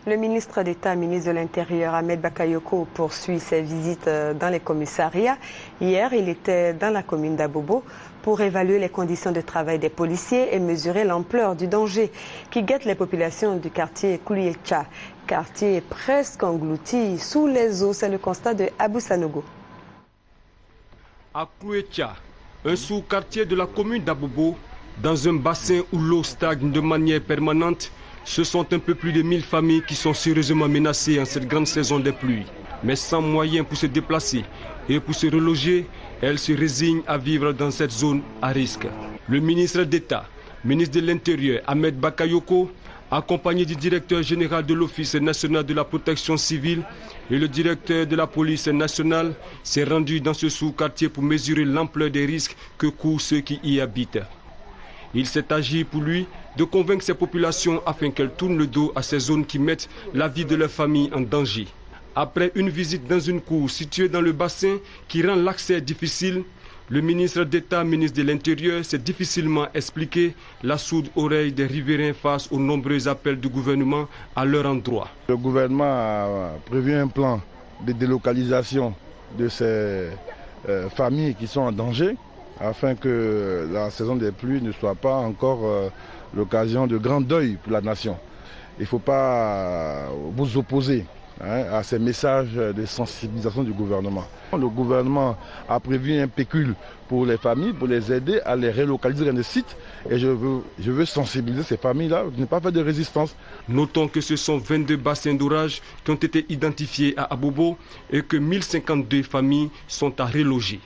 Le ministre d'État, ministre de l'Intérieur, Ahmed Bakayoko, poursuit ses visites dans les commissariats. Hier, il était dans la commune d'Abobo pour évaluer les conditions de travail des policiers et mesurer l'ampleur du danger qui guette les populations du quartier Koulietcha. Quartier presque englouti sous les eaux, c'est le constat de Abou Sanogo. À Koulietcha, un sous-quartier de la commune d'Abobo, dans un bassin où l'eau stagne de manière permanente, ce sont un peu plus de 1000 familles qui sont sérieusement menacées en cette grande saison des pluies. Mais sans moyens pour se déplacer et pour se reloger, elles se résignent à vivre dans cette zone à risque. Le ministre d'État, ministre de l'Intérieur, Ahmed Bakayoko, accompagné du directeur général de l'Office national de la protection civile et le directeur de la police nationale, s'est rendu dans ce sous-quartier pour mesurer l'ampleur des risques que courent ceux qui y habitent. Il s'est agi pour lui de convaincre ces populations afin qu'elles tournent le dos à ces zones qui mettent la vie de leur famille en danger. Après une visite dans une cour située dans le bassin qui rend l'accès difficile, le ministre d'État, ministre de l'Intérieur, s'est difficilement expliqué la sourde oreille des riverains face aux nombreux appels du gouvernement à leur endroit. Le gouvernement a prévu un plan de délocalisation de ces familles qui sont en danger, afin que la saison des pluies ne soit pas encore l'occasion de grand deuil pour la nation. Il ne faut pas vous opposer à ces messages de sensibilisation du gouvernement. Le gouvernement a prévu un pécule pour les familles, pour les aider à les relocaliser dans des sites. Et je veux sensibiliser ces familles-là, ne pas faire de résistance. Notons que ce sont 22 bassins d'orage qui ont été identifiés à Abobo et que 1052 familles sont à reloger.